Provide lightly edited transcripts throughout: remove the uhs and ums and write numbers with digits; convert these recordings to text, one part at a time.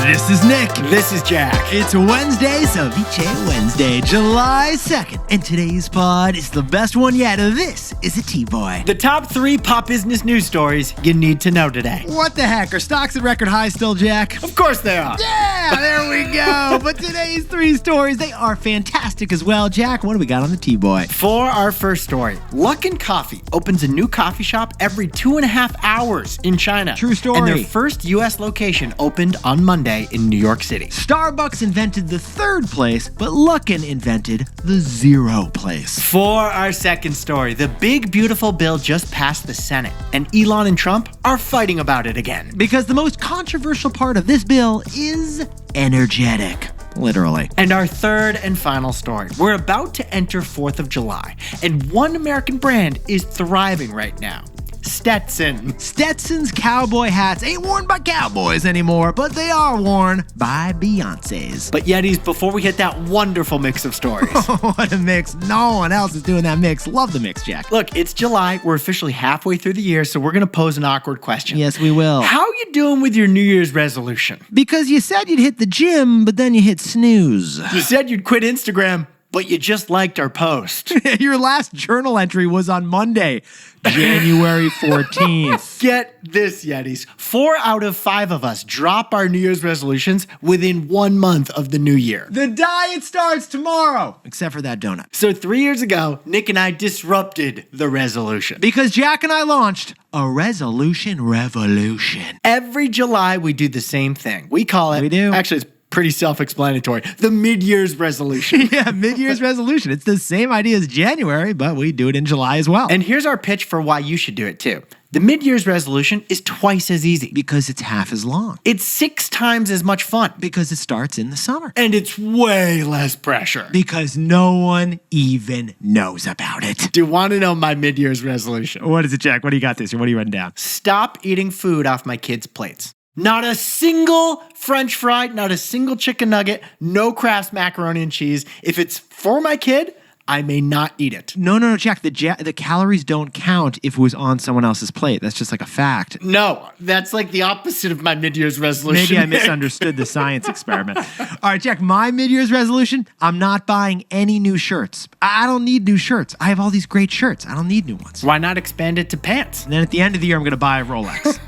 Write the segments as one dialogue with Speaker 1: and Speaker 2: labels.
Speaker 1: This is Nick.
Speaker 2: This is Jack.
Speaker 1: It's Wednesday, Ceviche Wednesday, July 2nd. And today's pod is the best one yet. This is a T-Boy.
Speaker 2: The top 3 pop business news stories you need to know today.
Speaker 1: What the heck? Are stocks at record highs still, Jack?
Speaker 2: Of course they are.
Speaker 1: Yeah, there we go. But today's 3 stories, they are fantastic as well. Jack, what do we got on the T-Boy?
Speaker 2: For our first story, Luckin Coffee opens a new coffee shop every 2.5 hours in China.
Speaker 1: True story.
Speaker 2: And their first U.S. location opened on Monday in New York City.
Speaker 1: Starbucks invented the 3rd place, but Luckin invented the 0 place.
Speaker 2: For our second story, the big beautiful bill just passed the Senate, and Elon and Trump are fighting about it again.
Speaker 1: Because the most controversial part of this bill is energetic. Literally.
Speaker 2: And our third and final story. We're about to enter 4th of July, and one American brand is thriving right now. Stetson.
Speaker 1: Stetson's cowboy hats ain't worn by cowboys anymore, but they are worn by Beyoncés.
Speaker 2: But Yetis, before we hit that wonderful mix of stories.
Speaker 1: What a mix. No one else is doing that mix. Love the mix, Jack.
Speaker 2: Look, it's July. We're officially halfway through the year, so we're going to pose an awkward question.
Speaker 1: Yes, we will.
Speaker 2: How you doing with your New Year's resolution?
Speaker 1: Because you said you'd hit the gym, but then you hit snooze.
Speaker 2: You said you'd quit Instagram, but you just liked our post.
Speaker 1: Your last journal entry was on Monday, January 14th.
Speaker 2: Get this, Yetis. 4 out of 5 of us drop our New Year's resolutions within 1 month of the new year.
Speaker 1: The diet starts tomorrow, except for that donut.
Speaker 2: So 3 years ago, Nick and I disrupted the resolution.
Speaker 1: Because Jack and I launched a resolution revolution.
Speaker 2: Every July, we do the same thing. We call it...
Speaker 1: We do.
Speaker 2: Actually, it's pretty self-explanatory. The mid-year's resolution.
Speaker 1: Yeah, mid-year's resolution. It's the same idea as January, but we do it in July as well.
Speaker 2: And here's our pitch for why you should do it too. The mid-year's resolution is twice as easy.
Speaker 1: Because it's half as long.
Speaker 2: It's 6 times as much fun.
Speaker 1: Because it starts in the summer.
Speaker 2: And it's way less pressure.
Speaker 1: Because no one even knows about it.
Speaker 2: Do you want to know my mid-year's resolution?
Speaker 1: What is it, Jack? What do you got this year? What are you writing down?
Speaker 2: Stop eating food off my kids' plates. Not a single French fry, not a single chicken nugget, no Kraft's macaroni and cheese. If it's for my kid, I may not eat it.
Speaker 1: No, Jack. The calories don't count if it was on someone else's plate. That's just like a fact.
Speaker 2: No, that's like the opposite of my mid-year's resolution.
Speaker 1: Maybe I misunderstood the science experiment. All right, Jack, my mid-year's resolution, I'm not buying any new shirts. I don't need new shirts. I have all these great shirts. I don't need new ones.
Speaker 2: Why not expand it to pants?
Speaker 1: And then at the end of the year, I'm going to buy a Rolex.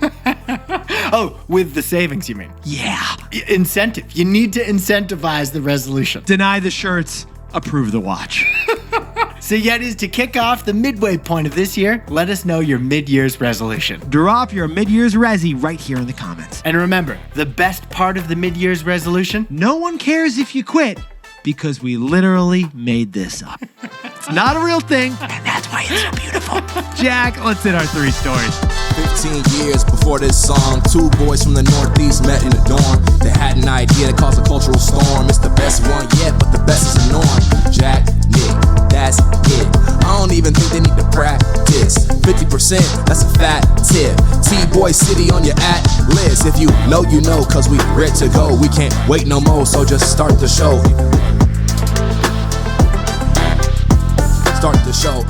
Speaker 2: Oh, with the savings, you mean?
Speaker 1: Yeah.
Speaker 2: Incentive. You need to incentivize the resolution.
Speaker 1: Deny the shirts, approve the watch.
Speaker 2: So Yetis, to kick off the midway point of this year, let us know your mid-year's resolution.
Speaker 1: Drop your mid-year's resi right here in the comments.
Speaker 2: And remember, the best part of the mid-year's resolution?
Speaker 1: No one cares if you quit, because we literally made this up. It's not a real thing, and that's why it's so beautiful. Jack, let's hit our 3 stories.
Speaker 3: 15 years before this song, 2 boys from the Northeast met in a dorm. They had an idea that caused a cultural storm. It's the best one yet, but the best is a norm. Jack, Nick, that's it. I don't even think they need to practice. 50%, that's a fat tip. T-Boy City on your at-list. If you know, you know, cause we ready to go. We can't wait no more, so just start the show. Start the show.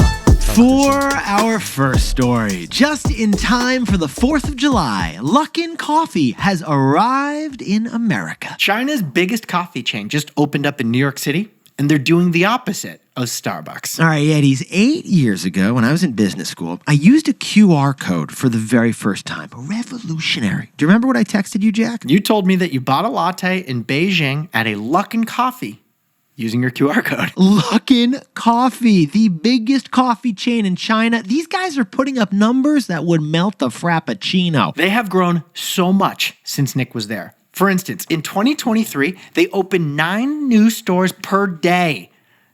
Speaker 1: For our first story, just in time for the 4th of July, Luckin Coffee has arrived in America.
Speaker 2: China's biggest coffee chain just opened up in New York City, and they're doing the opposite of Starbucks.
Speaker 1: All right, Yetis, 8 years ago when I was in business school, I used a QR code for the very first time. Revolutionary. Do you remember what I texted you, Jack?
Speaker 2: You told me that you bought a latte in Beijing at a Luckin Coffee using your QR code.
Speaker 1: Luckin Coffee, the biggest coffee chain in China. These guys are putting up numbers that would melt a frappuccino.
Speaker 2: They have grown so much since Nick was there. For instance, in 2023, they opened 9 new stores per day.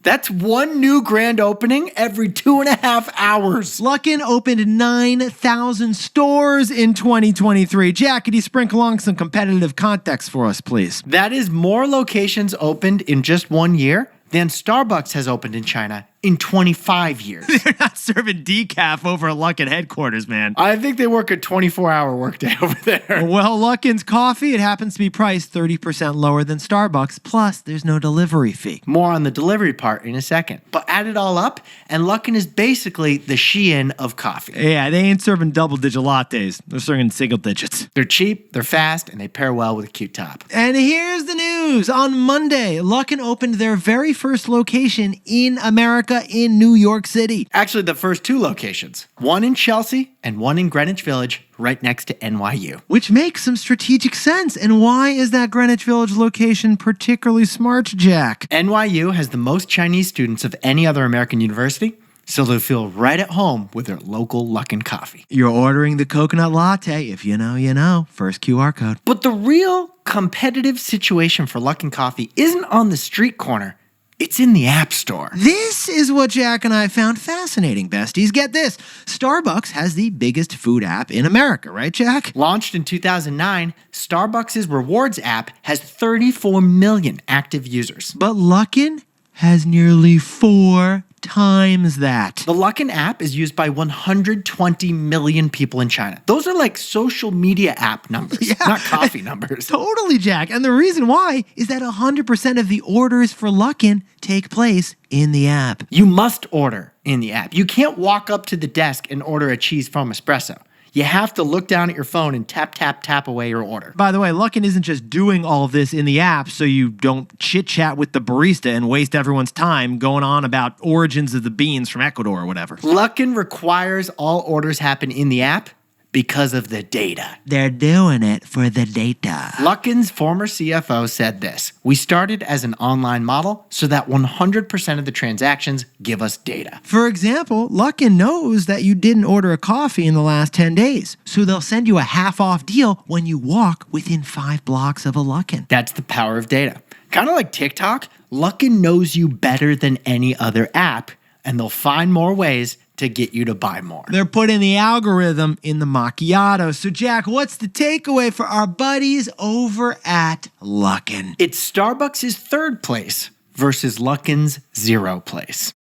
Speaker 2: That's 1 new grand opening every 2.5 hours.
Speaker 1: Luckin opened 9,000 stores in 2023. Jack, could you sprinkle on some competitive context for us, please?
Speaker 2: That is more locations opened in just 1 year than Starbucks has opened in China in 25 years.
Speaker 1: They're not serving decaf over at Luckin headquarters, man.
Speaker 2: I think they work a 24-hour workday over there.
Speaker 1: Well, Luckin's coffee, it happens to be priced 30% lower than Starbucks, plus there's no delivery fee.
Speaker 2: More on the delivery part in a second. But add it all up, and Luckin is basically the Shein of coffee.
Speaker 1: Yeah, they ain't serving double-digit lattes. They're serving single digits.
Speaker 2: They're cheap, they're fast, and they pair well with a cute top.
Speaker 1: And here's the news. On Monday, Luckin opened their very first location in America in New York City.
Speaker 2: Actually, the first two locations. One in Chelsea and one in Greenwich Village, right next to NYU.
Speaker 1: Which makes some strategic sense. And why is that Greenwich Village location particularly smart, Jack?
Speaker 2: NYU has the most Chinese students of any other American university, so they'll feel right at home with their local Luckin Coffee.
Speaker 1: You're ordering the coconut latte. If you know, you know. First QR code.
Speaker 2: But the real competitive situation for Luckin Coffee isn't on the street corner. It's in the App Store.
Speaker 1: This is what Jack and I found fascinating, besties. Get this. Starbucks has the biggest food app in America, right, Jack?
Speaker 2: Launched in 2009, Starbucks' rewards app has 34 million active users.
Speaker 1: But Luckin has nearly 4 times that.
Speaker 2: The Luckin app is used by 120 million people in China. Those are like social media app numbers, not coffee numbers.
Speaker 1: Totally, Jack. And the reason why is that 100% of the orders for Luckin take place in the app.
Speaker 2: You must order in the app. You can't walk up to the desk and order a cheese foam espresso. You have to look down at your phone and tap, tap, tap away your order.
Speaker 1: By the way, Luckin isn't just doing all of this in the app so you don't chit-chat with the barista and waste everyone's time going on about origins of the beans from Ecuador or whatever.
Speaker 2: Luckin requires all orders happen in the app because of the data.
Speaker 1: They're doing it for the data.
Speaker 2: Luckin's former CFO said this: "We started as an online model so that 100% of the transactions give us data."
Speaker 1: For example, Luckin knows that you didn't order a coffee in the last 10 days, so they'll send you a half-off deal when you walk within 5 blocks of a Luckin.
Speaker 2: That's the power of data. Kind of like TikTok, Luckin knows you better than any other app, and they'll find more ways to get you to buy more.
Speaker 1: They're putting the algorithm in the macchiato. So, Jack, what's the takeaway for our buddies over at Luckin?
Speaker 2: It's Starbucks' third place versus Luckin's 0 place.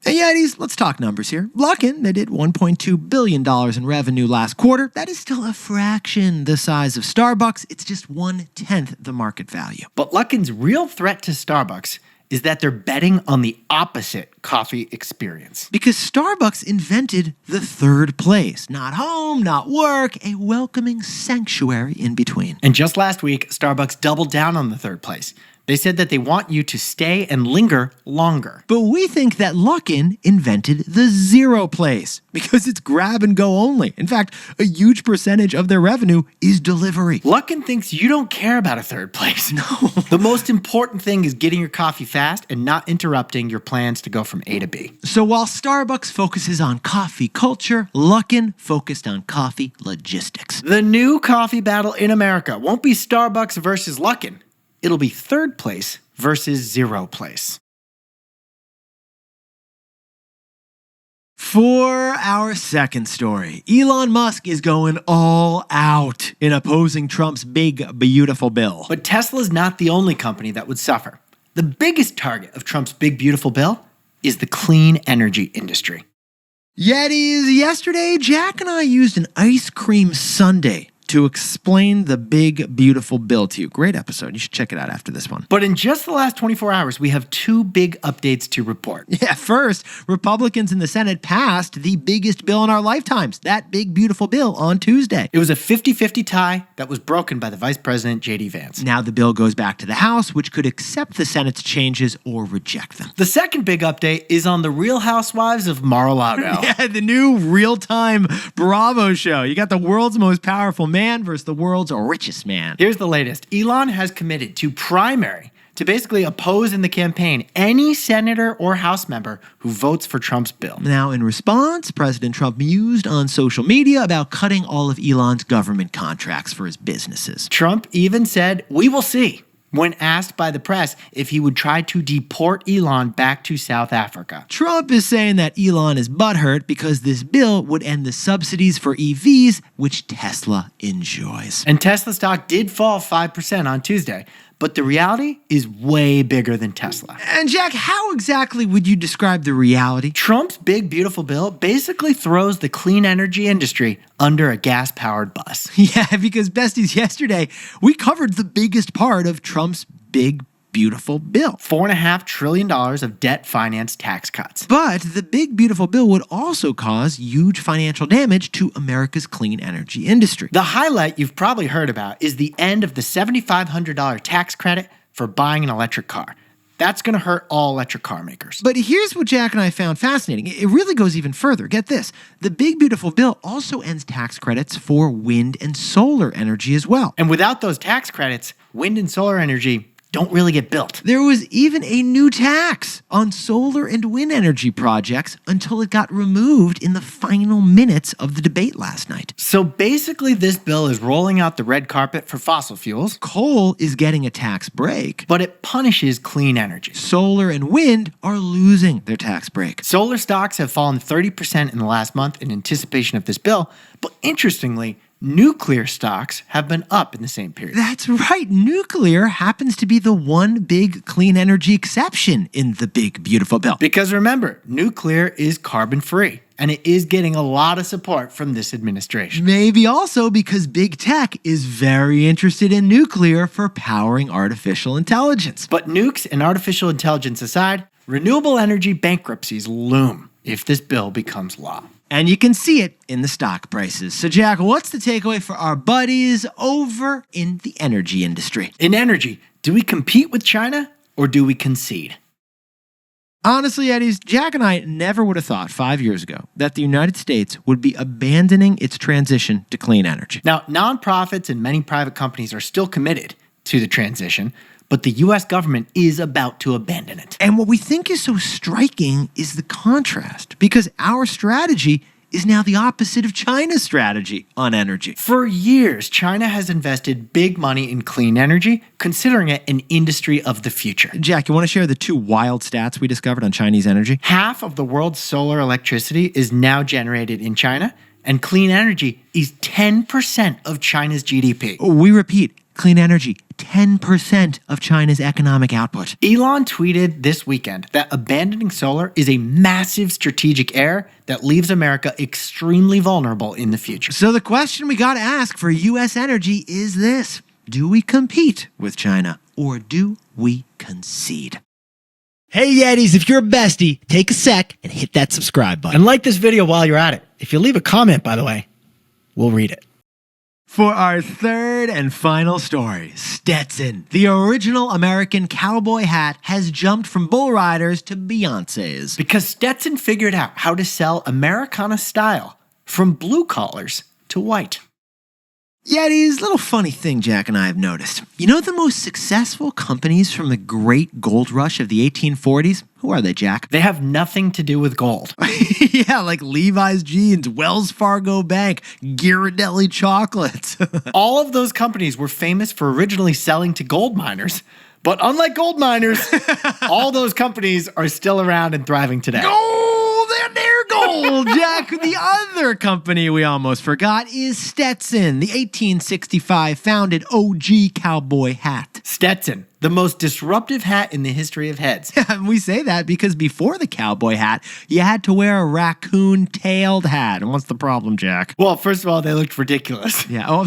Speaker 1: Hey, Yetis, let's talk numbers here. Luckin, they did $1.2 billion in revenue last quarter. That is still a fraction the size of Starbucks. It's just 1/10 the market value.
Speaker 2: But Luckin's real threat to Starbucks is that they're betting on the opposite coffee experience.
Speaker 1: Because Starbucks invented the third place. Not home, not work, a welcoming sanctuary in between.
Speaker 2: And just last week, Starbucks doubled down on the third place. They said that they want you to stay and linger longer.
Speaker 1: But we think that Luckin invented the 0 place because it's grab and go only. In fact, a huge percentage of their revenue is delivery.
Speaker 2: Luckin thinks you don't care about a third place.
Speaker 1: No.
Speaker 2: The most important thing is getting your coffee fast and not interrupting your plans to go from A to B.
Speaker 1: So while Starbucks focuses on coffee culture, Luckin focused on coffee logistics.
Speaker 2: The new coffee battle in America won't be Starbucks versus Luckin. It'll be third place versus 0 place.
Speaker 1: For our second story, Elon Musk is going all out in opposing Trump's big, beautiful bill.
Speaker 2: But Tesla's not the only company that would suffer. The biggest target of Trump's big, beautiful bill is the clean energy industry.
Speaker 1: Yetis, yesterday, Jack and I used an ice cream sundae to explain the big, beautiful bill to you. Great episode. You should check it out after this one.
Speaker 2: But in just the last 24 hours, we have 2 big updates to report.
Speaker 1: Yeah, first, Republicans in the Senate passed the biggest bill in our lifetimes, that big, beautiful bill, on Tuesday.
Speaker 2: It was a 50-50 tie that was broken by the Vice President, J.D. Vance.
Speaker 1: Now the bill goes back to the House, which could accept the Senate's changes or reject them.
Speaker 2: The second big update is on the Real Housewives of Mar-a-Lago.
Speaker 1: Yeah, the new real-time Bravo show. You got the world's most powerful man versus the world's richest man.
Speaker 2: Here's the latest. Elon has committed to primary to basically oppose in the campaign any senator or House member who votes for Trump's bill.
Speaker 1: Now, in response, President Trump mused on social media about cutting all of Elon's government contracts for his businesses.
Speaker 2: Trump even said, "We will see," when asked by the press if he would try to deport Elon back to South Africa.
Speaker 1: Trump is saying that Elon is butthurt because this bill would end the subsidies for EVs, which Tesla enjoys.
Speaker 2: And Tesla stock did fall 5% on Tuesday, but the reality is way bigger than Tesla.
Speaker 1: And Jack, how exactly would you describe the reality?
Speaker 2: Trump's big, beautiful bill basically throws the clean energy industry under a gas-powered bus.
Speaker 1: Yeah, because besties, yesterday we covered the biggest part of Trump's big, beautiful bill.
Speaker 2: $4.5 trillion of debt-financed tax cuts.
Speaker 1: But the big, beautiful bill would also cause huge financial damage to America's clean energy industry.
Speaker 2: The highlight you've probably heard about is the end of the $7,500 tax credit for buying an electric car. That's going to hurt all electric car makers.
Speaker 1: But here's what Jack and I found fascinating. It really goes even further. Get this. The big, beautiful bill also ends tax credits for wind and solar energy as well.
Speaker 2: And without those tax credits, wind and solar energy don't really get built.
Speaker 1: There was even a new tax on solar and wind energy projects until it got removed in the final minutes of the debate last night.
Speaker 2: So basically, this bill is rolling out the red carpet for fossil fuels.
Speaker 1: Coal is getting a tax break,
Speaker 2: But it punishes clean energy.
Speaker 1: solar and wind are losing their tax break.
Speaker 2: Solar stocks have fallen 30% in the last month in anticipation of this bill. But interestingly, nuclear stocks have been up in the same period.
Speaker 1: That's right. Nuclear happens to be the one big clean energy exception in the big, beautiful bill.
Speaker 2: Because remember, nuclear is carbon free, and it is getting a lot of support from this administration.
Speaker 1: Maybe also because big tech is very interested in nuclear for powering artificial intelligence.
Speaker 2: But nukes and artificial intelligence aside, renewable energy bankruptcies loom if this bill becomes law.
Speaker 1: And you can see it in the stock prices. So, Jack, what's the takeaway for our buddies over in the energy industry?
Speaker 2: In energy, do we compete with China or do we concede?
Speaker 1: Honestly, Eddies, Jack and I never would have thought 5 years ago that the United States would be abandoning its transition to clean energy.
Speaker 2: Now, nonprofits and many private companies are still committed to the transition, but the U.S. government is about to abandon it.
Speaker 1: And what we think is so striking is the contrast, because our strategy is now the opposite of China's strategy on energy.
Speaker 2: For years, China has invested big money in clean energy, considering it an industry of the future.
Speaker 1: Jack, you want to share the two wild stats we discovered on Chinese energy?
Speaker 2: Half of the world's solar electricity is now generated in China, and clean energy is 10% of China's GDP.
Speaker 1: We repeat, clean energy, 10% of China's economic output.
Speaker 2: Elon tweeted this weekend that abandoning solar is a massive strategic error that leaves America extremely vulnerable in the future.
Speaker 1: So the question we got to ask for U.S. energy is this: do we compete with China or do we concede? Hey Yetis, if you're a bestie, take a sec and hit that subscribe button.
Speaker 2: And like this video while you're at it. If you leave a comment, by the way, we'll read it.
Speaker 1: For our third and final story, Stetson, the original American cowboy hat, has jumped from bull riders to Beyoncé's.
Speaker 2: Because Stetson figured out how to sell Americana style from blue collars to white.
Speaker 1: Yetis, little funny thing Jack and I have noticed. You know the most successful companies from the great gold rush of the 1840s? Who are they, Jack?
Speaker 2: They have nothing to do with gold.
Speaker 1: Yeah, like Levi's Jeans, Wells Fargo Bank, Ghirardelli Chocolates.
Speaker 2: All of those companies were famous for originally selling to gold miners. But unlike gold miners, all those companies are still around and thriving today.
Speaker 1: Gold and they're gold, Jack. The other company we almost forgot is Stetson, the 1865 founded OG cowboy hat.
Speaker 2: Stetson, the most disruptive hat in the history of heads.
Speaker 1: We say that because before the cowboy hat, you had to wear a raccoon-tailed hat. And what's the problem, Jack?
Speaker 2: Well, first of all, they looked ridiculous.
Speaker 1: Yeah. Oh,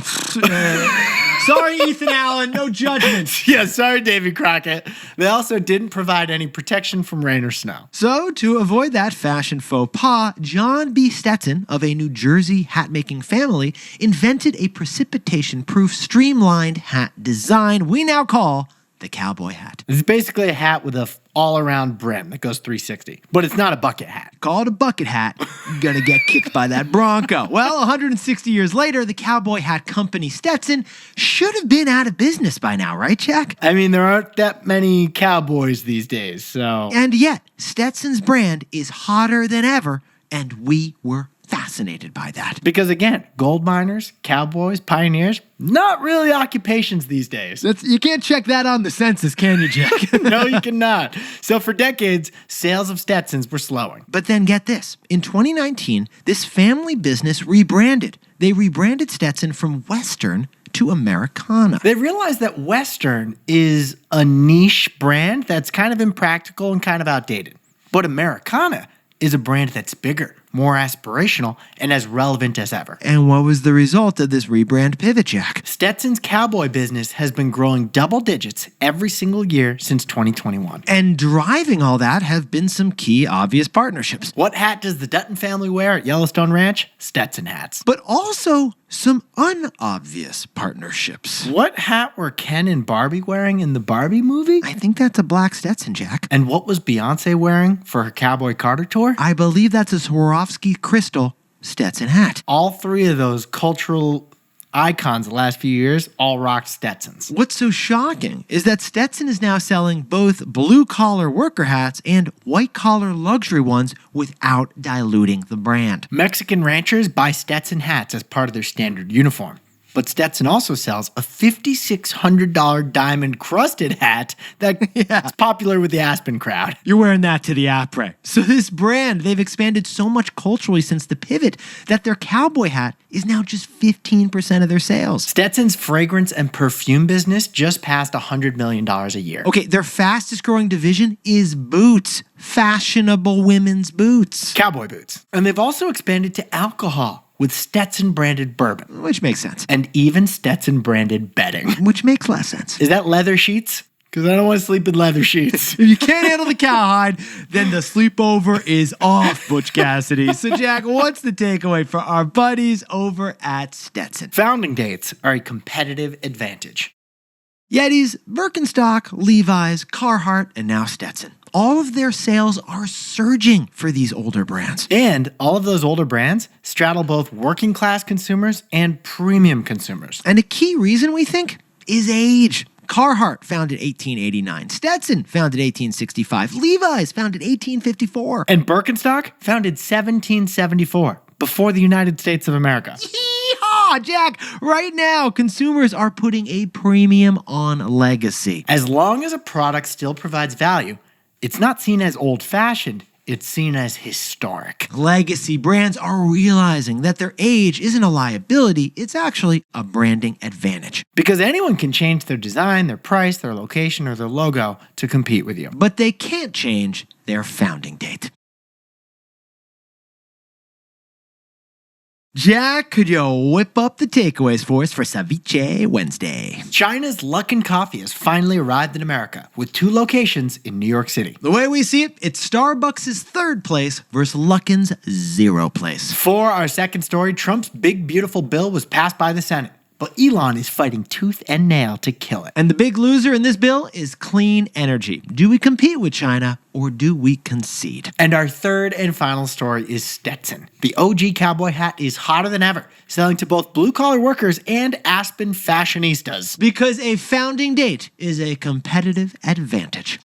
Speaker 1: sorry, Ethan Allen. No judgment.
Speaker 2: Yeah, sorry, Davy Crockett. They also didn't provide any protection from rain or snow.
Speaker 1: So, to avoid that fashion faux pas, John B. Stetson, of a New Jersey hat-making family, invented a precipitation-proof streamlined hat design we now call the cowboy hat.
Speaker 2: It's basically a hat with a all-around brim that goes 360, but it's not a bucket hat.
Speaker 1: Call it a bucket hat, you're gonna get kicked by that Bronco. Well, 160 years later, the cowboy hat company Stetson should have been out of business by now, right, Jack?
Speaker 2: I mean, there aren't that many cowboys these days, so...
Speaker 1: And yet, Stetson's brand is hotter than ever, and we were fascinated by that.
Speaker 2: Because again, gold miners, cowboys, pioneers, not really occupations these days.
Speaker 1: You can't check that on the census, can you, Jack?
Speaker 2: No, you cannot. So for decades, sales of Stetsons were slowing.
Speaker 1: But then get this. In 2019, this family business rebranded. They rebranded Stetson from Western to Americana.
Speaker 2: They realized that Western is a niche brand that's kind of impractical and kind of outdated. But Americana is a brand that's bigger, more aspirational, and as relevant as ever.
Speaker 1: And what was the result of this rebrand pivot, Jack?
Speaker 2: Stetson's cowboy business has been growing double digits every single year since 2021.
Speaker 1: And driving all that have been some key obvious partnerships.
Speaker 2: What hat does the Dutton family wear at Yellowstone Ranch? Stetson hats.
Speaker 1: But also some unobvious partnerships.
Speaker 2: What hat were Ken and Barbie wearing in the Barbie movie?
Speaker 1: I think that's a black Stetson, Jack.
Speaker 2: And what was Beyonce wearing for her Cowboy Carter tour?
Speaker 1: I believe that's a Swarovski crystal Stetson hat.
Speaker 2: All three of those cultural icons the last few years all rocked Stetsons.
Speaker 1: What's so shocking is that Stetson is now selling both blue-collar worker hats and white-collar luxury ones without diluting the brand.
Speaker 2: Mexican ranchers buy Stetson hats as part of their standard uniform. But Stetson also sells a $5,600 diamond-crusted hat that's popular with the Aspen crowd.
Speaker 1: You're wearing that to the après. So this brand, they've expanded so much culturally since the pivot that their cowboy hat is now just 15% of their sales.
Speaker 2: Stetson's fragrance and perfume business just passed $100 million a year.
Speaker 1: Okay, their fastest growing division is boots. Fashionable women's boots.
Speaker 2: Cowboy boots. And they've also expanded to alcohol with Stetson-branded bourbon.
Speaker 1: Which makes sense.
Speaker 2: And even Stetson-branded bedding.
Speaker 1: Which makes less sense.
Speaker 2: Is that leather sheets? Because I don't want to sleep in leather sheets.
Speaker 1: If you can't handle the cowhide, then the sleepover is off, Butch Cassidy. So, Jack, what's the takeaway for our buddies over at Stetson?
Speaker 2: Founding dates are a competitive advantage.
Speaker 1: Yetis, Birkenstock, Levi's, Carhartt, and now Stetson. All of their sales are surging for these older brands.
Speaker 2: And all of those older brands straddle both working class consumers and premium consumers.
Speaker 1: And a key reason, we think, is age. Carhartt, founded 1889. Stetson, founded 1865. Levi's, founded 1854.
Speaker 2: And Birkenstock, founded 1774, before the United States of America.
Speaker 1: Yeehaw, Jack! Right now, consumers are putting a premium on legacy.
Speaker 2: As long as a product still provides value, it's not seen as old-fashioned, it's seen as historic.
Speaker 1: Legacy brands are realizing that their age isn't a liability, it's actually a branding advantage.
Speaker 2: Because anyone can change their design, their price, their location, or their logo to compete with you.
Speaker 1: But they can't change their founding date. Jack, could you whip up the takeaways for us for Ceviche Wednesday?
Speaker 2: China's Luckin Coffee has finally arrived in America with 2 locations in New York City.
Speaker 1: The way we see it, it's Starbucks' 3rd place versus Luckin's 0 place.
Speaker 2: For our second story, Trump's big beautiful bill was passed by the Senate. But Elon is fighting tooth and nail to kill it.
Speaker 1: And the big loser in this bill is clean energy. Do we compete with China or do we concede?
Speaker 2: And our third and final story is Stetson. The OG cowboy hat is hotter than ever, selling to both blue-collar workers and Aspen fashionistas.
Speaker 1: Because a founding date is a competitive advantage.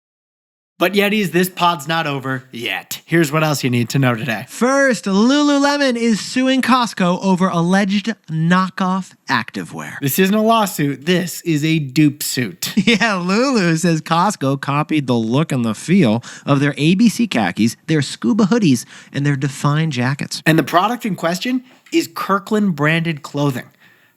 Speaker 2: But Yetis, this pod's not over yet. Here's what else you need to know today.
Speaker 1: First, Lululemon is suing Costco over alleged knockoff activewear.
Speaker 2: This isn't a lawsuit. This is a dupe suit.
Speaker 1: Yeah, Lulu says Costco copied the look and the feel of their ABC khakis, their scuba hoodies, and their Define jackets.
Speaker 2: And the product in question is Kirkland-branded clothing.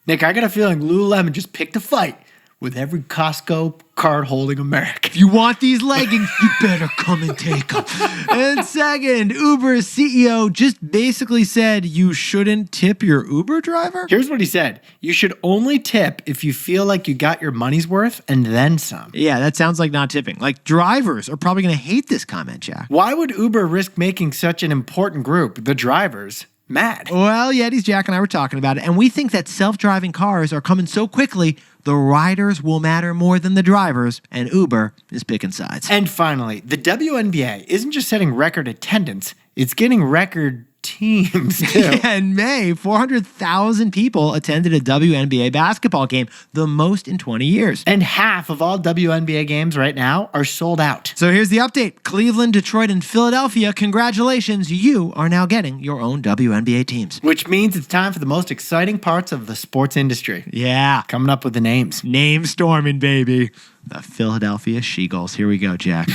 Speaker 2: Nick, I got a feeling Lululemon just picked a fight with every Costco card-holding American.
Speaker 1: If you want these leggings, you better come and take them. And second, Uber's CEO just basically said you shouldn't tip your Uber driver?
Speaker 2: Here's what he said. You should only tip if you feel like you got your money's worth and then some.
Speaker 1: Yeah, that sounds like not tipping. Like, drivers are probably going to hate this comment, Jack.
Speaker 2: Why would Uber risk making such an important group, the drivers, mad?
Speaker 1: Well, Yetis, Jack and I were talking about it, and we think that self-driving cars are coming so quickly, the riders will matter more than the drivers, and Uber is picking sides.
Speaker 2: And finally, the WNBA isn't just setting record attendance, it's getting record teams, too.
Speaker 1: Yeah, in May, 400,000 people attended a WNBA basketball game, the most in 20 years.
Speaker 2: And half of all WNBA games right now are sold out.
Speaker 1: So here's the update. Cleveland, Detroit, and Philadelphia, congratulations. You are now getting your own WNBA teams.
Speaker 2: Which means it's time for the most exciting parts of the sports industry.
Speaker 1: Yeah.
Speaker 2: Coming up with the names.
Speaker 1: Name storming, baby. The Philadelphia She-Gulls. Here we go, Jack.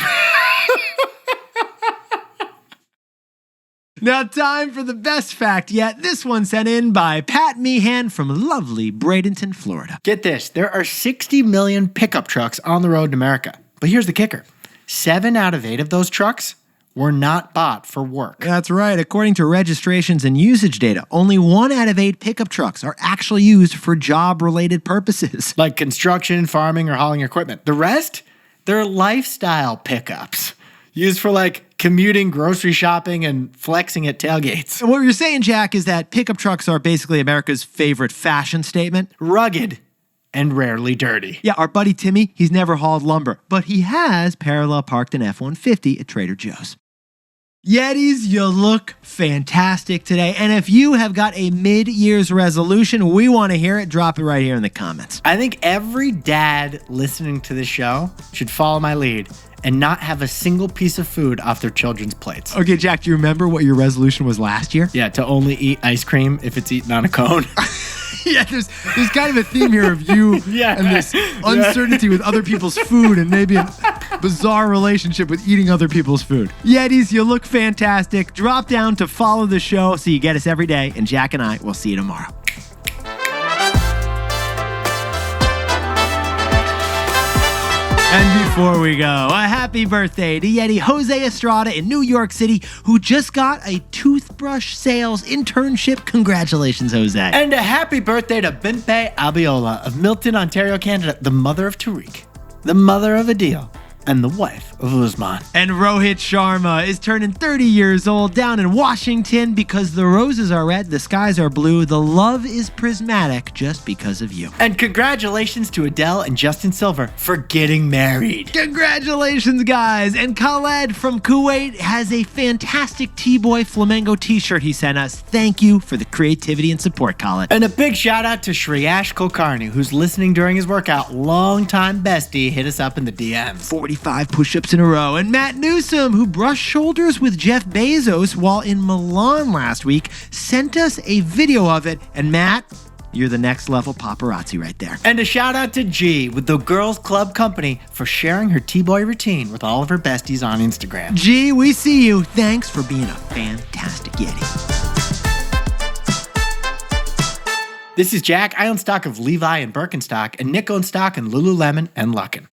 Speaker 1: Now, time for the best fact yet. This one sent in by Pat Meehan from lovely Bradenton, Florida.
Speaker 2: Get this, there are 60 million pickup trucks on the road in America. But here's the kicker. 7 out of 8 of those trucks were not bought for work.
Speaker 1: That's right. According to registrations and usage data, only 1 out of 8 pickup trucks are actually used for job-related purposes.
Speaker 2: Like construction, farming, or hauling equipment. The rest, they're lifestyle pickups. Used for like commuting, grocery shopping, and flexing at tailgates.
Speaker 1: And what you're saying, Jack, is that pickup trucks are basically America's favorite fashion statement.
Speaker 2: Rugged and rarely dirty.
Speaker 1: Yeah, our buddy Timmy, he's never hauled lumber, but he has parallel parked an F-150 at Trader Joe's. Yetis, you look fantastic today. And if you have got a mid-year's resolution, we want to hear it. Drop it right here in the comments.
Speaker 2: I think every dad listening to this show should follow my lead and not have a single piece of food off their children's plates.
Speaker 1: Okay, Jack, do you remember what your resolution was last year?
Speaker 2: Yeah, to only eat ice cream if it's eaten on a cone.
Speaker 1: Yeah, there's kind of a theme here of you and this uncertainty with other people's food and maybe a bizarre relationship with eating other people's food. Yetis, you look fantastic. Drop down to follow the show so you get us every day, and Jack and I will see you tomorrow. And before we go, a happy birthday to Yeti Jose Estrada in New York City, who just got a toothbrush sales internship. Congratulations, Jose.
Speaker 2: And a happy birthday to Bimpe Abiola of Milton, Ontario, Canada, the mother of Tariq, the mother of Adil, and the wife of Usman.
Speaker 1: And Rohit Sharma is turning 30 years old down in Washington because the roses are red, the skies are blue, the love is prismatic just because of you.
Speaker 2: And congratulations to Adele and Justin Silver for getting married.
Speaker 1: Congratulations, guys. And Khaled from Kuwait has a fantastic T-Boy Flamengo t-shirt he sent us. Thank you for the creativity and support, Khaled.
Speaker 2: And a big shout out to Shreyash Kulkarni, who's listening during his workout. Longtime bestie, hit us up in the DMs.
Speaker 1: 45 push-ups in a row. And Matt Newsom, who brushed shoulders with Jeff Bezos while in Milan last week, sent us a video of it. And Matt, you're the next level paparazzi right there.
Speaker 2: And a shout out to G with the Girls Club Company for sharing her T-Boy routine with all of her besties on Instagram.
Speaker 1: G, we see you. Thanks for being a fantastic Yeti.
Speaker 2: This is Jack. I own stock of Levi and Birkenstock, and Nick owns stock in Lululemon and Luckin.